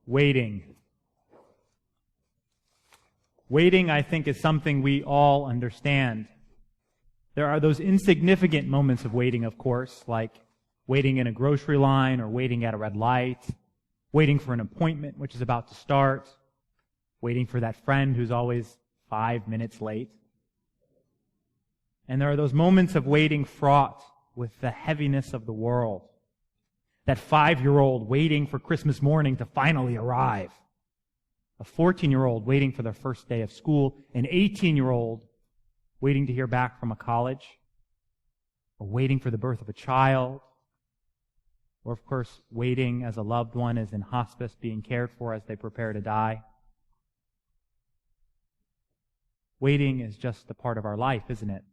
Waiting. Waiting, I think, is something we all understand. There are those insignificant moments of waiting, of course, like waiting in a grocery line or waiting at a red light, waiting for an appointment which is about to start, waiting for that friend who's always 5 minutes late. And there are those moments of waiting fraught with the heaviness of the world. That 5-year-old waiting for Christmas morning to finally arrive. A 14-year-old waiting for their first day of school. An 18-year-old waiting to hear back from a college. Or waiting for the birth of a child. Or, of course, waiting as a loved one is in hospice being cared for as they prepare to die. Waiting is just a part of our life, isn't it?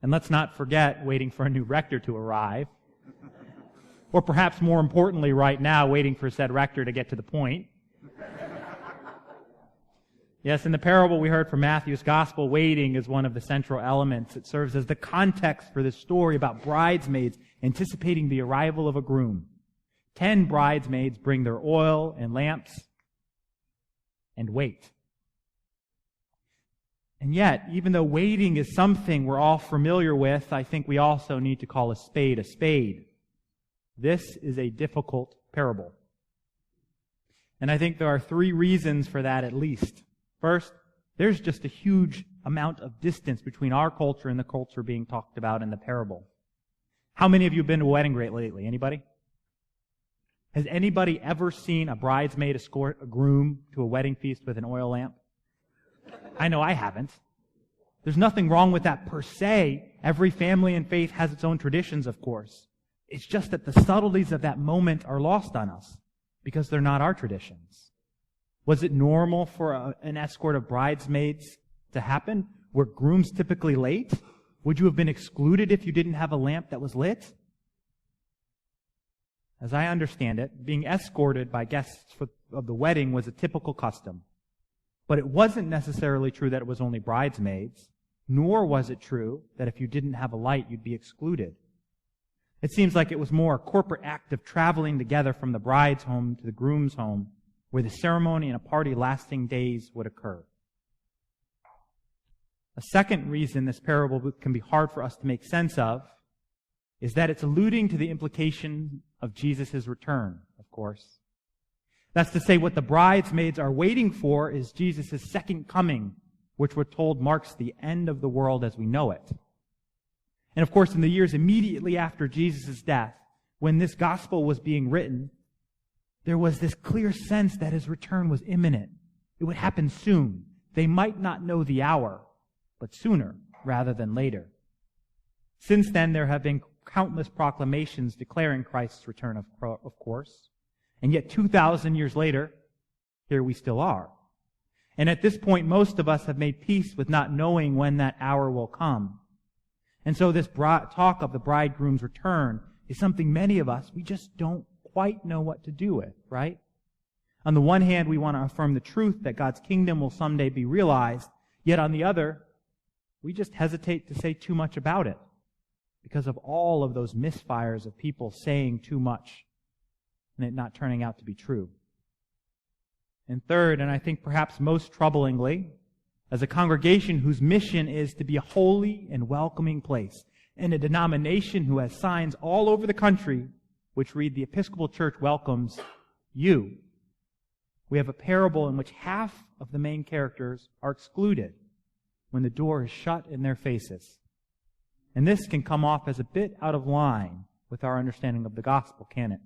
And let's not forget waiting for a new rector to arrive. Or perhaps more importantly right now, waiting for said rector to get to the point. Yes, in the parable we heard from Matthew's Gospel, waiting is one of the central elements. It serves as the context for this story about bridesmaids anticipating the arrival of a groom. 10 bridesmaids bring their oil and lamps and wait. And yet, even though waiting is something we're all familiar with, I think we also need to call a spade a spade. This is a difficult parable. And I think there are 3 reasons for that at least. First, there's just a huge amount of distance between our culture and the culture being talked about in the parable. How many of you have been to a wedding lately? Anybody? Has anybody ever seen a bridesmaid escort a groom to a wedding feast with an oil lamp? I know I haven't. There's nothing wrong with that per se. Every family and faith has its own traditions, of course. It's just that the subtleties of that moment are lost on us because they're not our traditions. Was it normal for an escort of bridesmaids to happen? Were grooms typically late? Would you have been excluded if you didn't have a lamp that was lit? As I understand it, being escorted by guests of the wedding was a typical custom. But it wasn't necessarily true that it was only bridesmaids, nor was it true that if you didn't have a light, you'd be excluded. It seems like it was more a corporate act of traveling together from the bride's home to the groom's home, where the ceremony and a party lasting days would occur. A second reason this parable can be hard for us to make sense of is that it's alluding to the implication of Jesus' return, of course. That's to say, what the bridesmaids are waiting for is Jesus' second coming, which we're told marks the end of the world as we know it. And of course, in the years immediately after Jesus' death, when this gospel was being written, there was this clear sense that his return was imminent. It would happen soon. They might not know the hour, but sooner rather than later. Since then, there have been countless proclamations declaring Christ's return, of course. And yet 2,000 years later, here we still are. And at this point, most of us have made peace with not knowing when that hour will come. And so this talk of the bridegroom's return is something many of us, we just don't quite know what to do with, right? On the one hand, we want to affirm the truth that God's kingdom will someday be realized. Yet on the other, we just hesitate to say too much about it because of all of those misfires of people saying too much and it not turning out to be true. And third, and I think perhaps most troublingly, as a congregation whose mission is to be a holy and welcoming place, and a denomination who has signs all over the country which read, "The Episcopal Church welcomes you," we have a parable in which half of the main characters are excluded when the door is shut in their faces. And this can come off as a bit out of line with our understanding of the gospel, can it?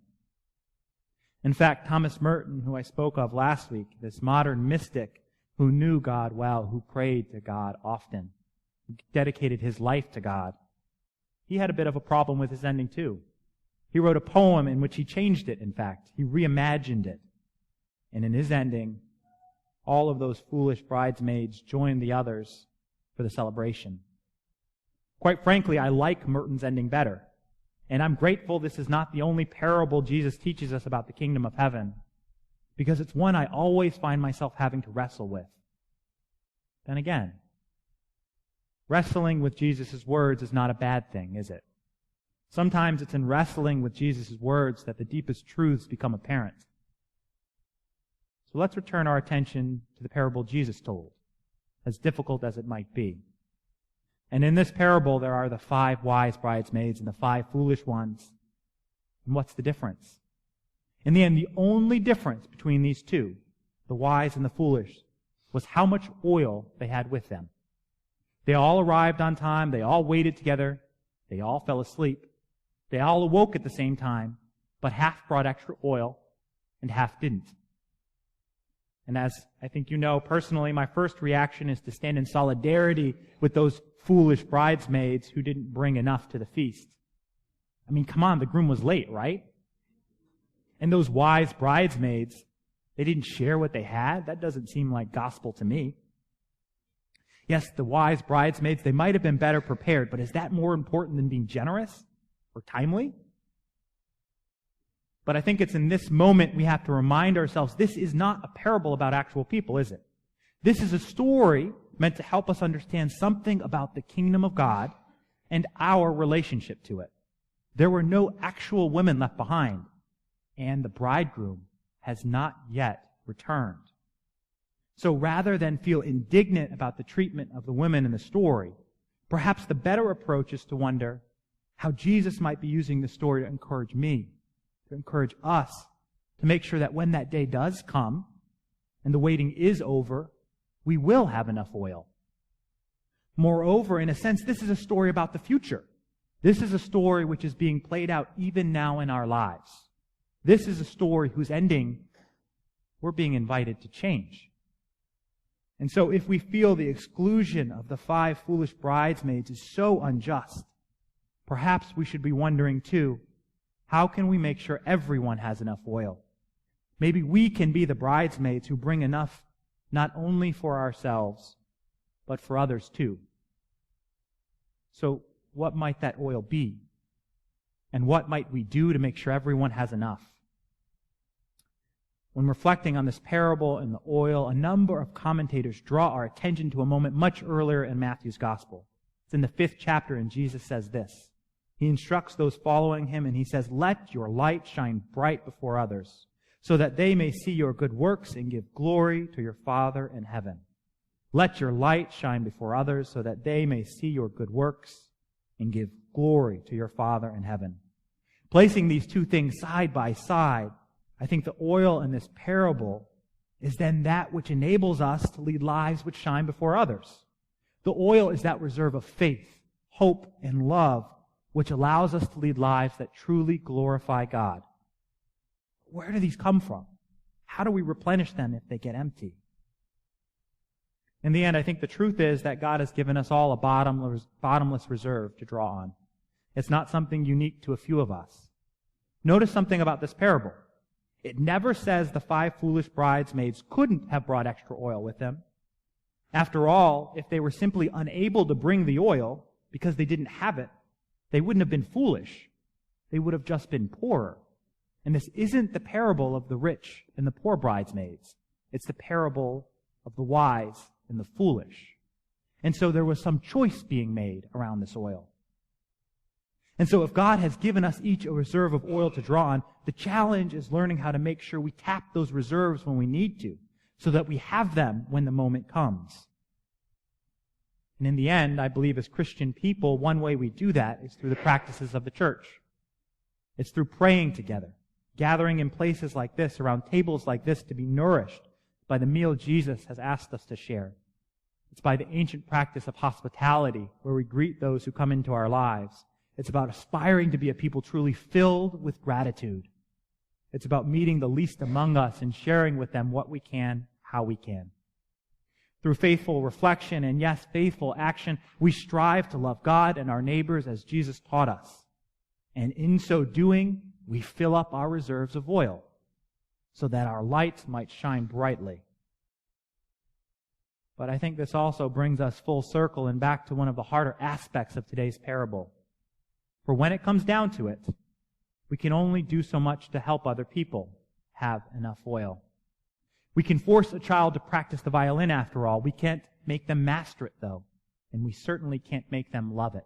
In fact, Thomas Merton, who I spoke of last week, this modern mystic who knew God well, who prayed to God often, who dedicated his life to God, he had a bit of a problem with his ending too. He wrote a poem in which he changed it, in fact. He reimagined it. And in his ending, all of those foolish bridesmaids joined the others for the celebration. Quite frankly, I like Merton's ending better. And I'm grateful this is not the only parable Jesus teaches us about the kingdom of heaven, because it's one I always find myself having to wrestle with. Then again, wrestling with Jesus' words is not a bad thing, is it? Sometimes it's in wrestling with Jesus' words that the deepest truths become apparent. So let's return our attention to the parable Jesus told, as difficult as it might be. And in this parable, there are the 5 wise bridesmaids and the 5 foolish ones. And what's the difference? In the end, the only difference between these two, the wise and the foolish, was how much oil they had with them. They all arrived on time. They all waited together. They all fell asleep. They all awoke at the same time, but half brought extra oil and half didn't. And as I think you know, personally, my first reaction is to stand in solidarity with those foolish bridesmaids who didn't bring enough to the feast. I mean, come on, the groom was late, right? And those wise bridesmaids, they didn't share what they had? That doesn't seem like gospel to me. Yes, the wise bridesmaids, they might have been better prepared, but is that more important than being generous or timely? But I think it's in this moment we have to remind ourselves this is not a parable about actual people, is it? This is a story meant to help us understand something about the kingdom of God and our relationship to it. There were no actual women left behind, and the bridegroom has not yet returned. So rather than feel indignant about the treatment of the women in the story, perhaps the better approach is to wonder how Jesus might be using the story to encourage me, to encourage us, to make sure that when that day does come and the waiting is over, we will have enough oil. Moreover, in a sense, this is a story about the future. This is a story which is being played out even now in our lives. This is a story whose ending we're being invited to change. And so if we feel the exclusion of the 5 foolish bridesmaids is so unjust, perhaps we should be wondering too, how can we make sure everyone has enough oil? Maybe we can be the bridesmaids who bring enough not only for ourselves, but for others too. So what might that oil be? And what might we do to make sure everyone has enough? When reflecting on this parable and the oil, a number of commentators draw our attention to a moment much earlier in Matthew's gospel. It's in the 5th chapter, and Jesus says this. He instructs those following him, and he says, "Let your light shine bright before others, so that they may see your good works and give glory to your Father in heaven." Let your light shine before others, so that they may see your good works and give glory to your Father in heaven. Placing these two things side by side, I think the oil in this parable is then that which enables us to lead lives which shine before others. The oil is that reserve of faith, hope, and love which allows us to lead lives that truly glorify God. Where do these come from? How do we replenish them if they get empty? In the end, I think the truth is that God has given us all a bottomless reserve to draw on. It's not something unique to a few of us. Notice something about this parable. It never says the 5 foolish bridesmaids couldn't have brought extra oil with them. After all, if they were simply unable to bring the oil because they didn't have it, they wouldn't have been foolish. They would have just been poorer. And this isn't the parable of the rich and the poor bridesmaids. It's the parable of the wise and the foolish. And so there was some choice being made around this oil. And so if God has given us each a reserve of oil to draw on, the challenge is learning how to make sure we tap those reserves when we need to, so that we have them when the moment comes. And in the end, I believe as Christian people, one way we do that is through the practices of the church. It's through praying together, gathering in places like this, around tables like this, to be nourished by the meal Jesus has asked us to share. It's by the ancient practice of hospitality, where we greet those who come into our lives. It's about aspiring to be a people truly filled with gratitude. It's about meeting the least among us and sharing with them what we can, how we can. Through faithful reflection and, yes, faithful action, we strive to love God and our neighbors as Jesus taught us. And in so doing, we fill up our reserves of oil so that our lights might shine brightly. But I think this also brings us full circle and back to one of the harder aspects of today's parable. For when it comes down to it, we can only do so much to help other people have enough oil. We can force a child to practice the violin after all. We can't make them master it, though, and we certainly can't make them love it.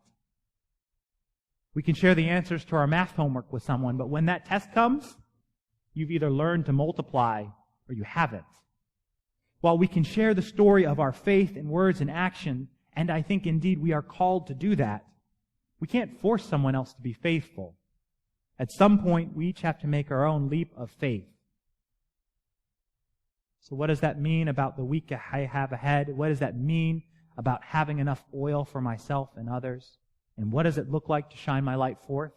We can share the answers to our math homework with someone, but when that test comes, you've either learned to multiply or you haven't. While we can share the story of our faith in words and action, and I think indeed we are called to do that, we can't force someone else to be faithful. At some point, we each have to make our own leap of faith. So what does that mean about the week I have ahead? What does that mean about having enough oil for myself and others? And what does it look like to shine my light forth?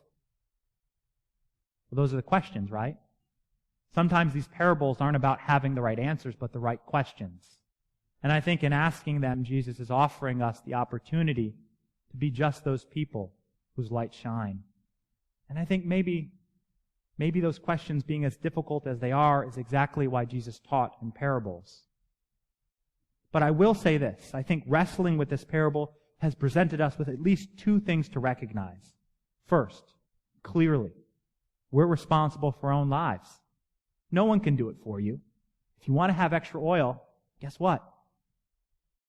Well, those are the questions, right? Sometimes these parables aren't about having the right answers, but the right questions. And I think in asking them, Jesus is offering us the opportunity to be just those people whose light shine. And I think maybe those questions, being as difficult as they are, is exactly why Jesus taught in parables. But I will say this. I think wrestling with this parable has presented us with at least two things to recognize. First, clearly, we're responsible for our own lives. No one can do it for you. If you want to have extra oil, guess what?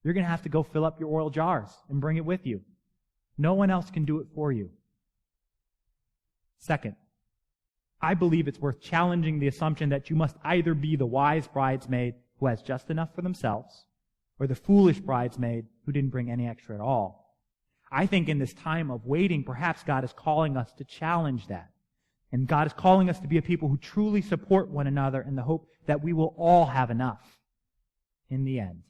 You're going to have to go fill up your oil jars and bring it with you. No one else can do it for you. Second, I believe it's worth challenging the assumption that you must either be the wise bridesmaid who has just enough for themselves, or the foolish bridesmaid who didn't bring any extra at all. I think in this time of waiting, perhaps God is calling us to challenge that. And God is calling us to be a people who truly support one another in the hope that we will all have enough in the end.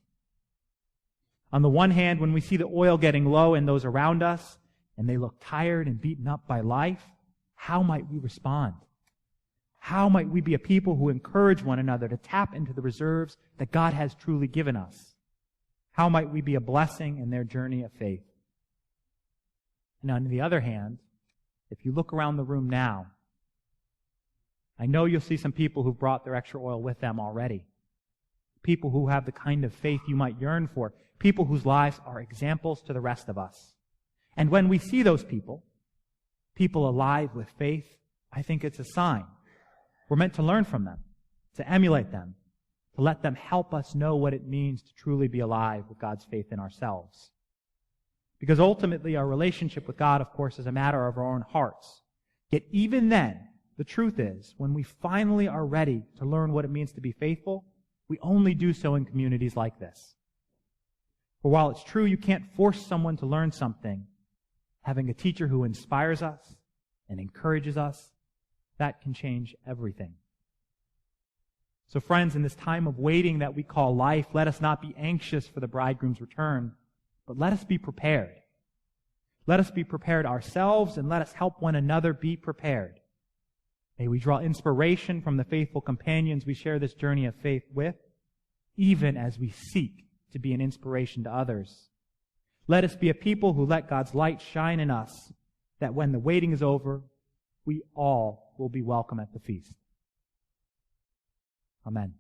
On the one hand, when we see the oil getting low in those around us, and they look tired and beaten up by life, how might we respond? How might we be a people who encourage one another to tap into the reserves that God has truly given us? How might we be a blessing in their journey of faith? And on the other hand, if you look around the room now, I know you'll see some people who've brought their extra oil with them already. People who have the kind of faith you might yearn for. People whose lives are examples to the rest of us. And when we see those people alive with faith, I think it's a sign. We're meant to learn from them, to emulate them, to let them help us know what it means to truly be alive with God's faith in ourselves. Because ultimately our relationship with God, of course, is a matter of our own hearts. Yet even then, the truth is, when we finally are ready to learn what it means to be faithful, we only do so in communities like this. For while it's true you can't force someone to learn something, having a teacher who inspires us and encourages us, that can change everything. So friends, in this time of waiting that we call life, let us not be anxious for the bridegroom's return, but let us be prepared. Let us be prepared ourselves, and let us help one another be prepared. May we draw inspiration from the faithful companions we share this journey of faith with, even as we seek to be an inspiration to others. Let us be a people who let God's light shine in us, that when the waiting is over, we all will be welcome at the feast. Amen.